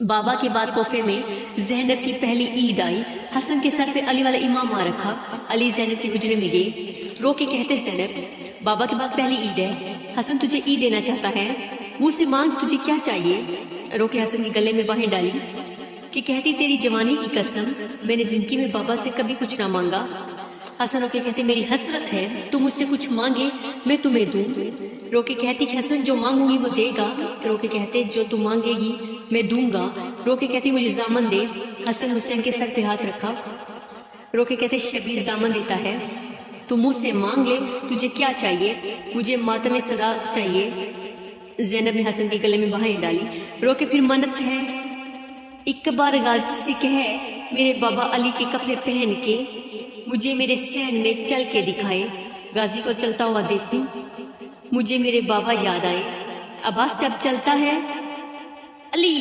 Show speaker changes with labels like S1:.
S1: بابا کے بعد کوفے میں زینب کی پہلی عید آئی۔ حسن کے سر پہ علی والا امام آ رکھا۔ علی زینب کے حجرے میں گئے، رو کے کہتے زینب بابا کے بعد پہلی عید ہے، حسن تجھے عید دینا چاہتا ہے، مجھ سے مانگ تجھے کیا چاہیے؟ رو کے حسن کے گلے میں باہیں ڈالی کہ کہتی تیری جوانی کی قسم میں نے زندگی میں بابا سے کبھی کچھ نہ مانگا۔ حسن رو کے کہتے میری حسرت ہے تو مجھ سے کچھ مانگے میں تمہیں دوں۔ رو کے کہتی حسن جو مانگوں گی وہ دے گا۔ رو کے کہتے جو تم مانگے گی میں دوں گا۔ رو کے کہتی مجھے زامن دے۔ حسن حسین کے سر پہ ہاتھ رکھا۔ رو کے کہتے شبیر زامن دیتا ہے، تو مجھ سے مانگ لے تجھے کیا چاہیے؟ مجھے ماتم صدا چاہیے۔ زینب نے حسن کے گلے میں باہیں ڈالی۔ رو کے پھر منت ہے ایک بار غازی سے کہے میرے بابا علی کے کپڑے پہن کے مجھے میرے سین میں چل کے دکھائے، غازی کو چلتا ہوا دیکھوں مجھے میرے بابا یاد آئے۔ عباس جب چلتا ہے علی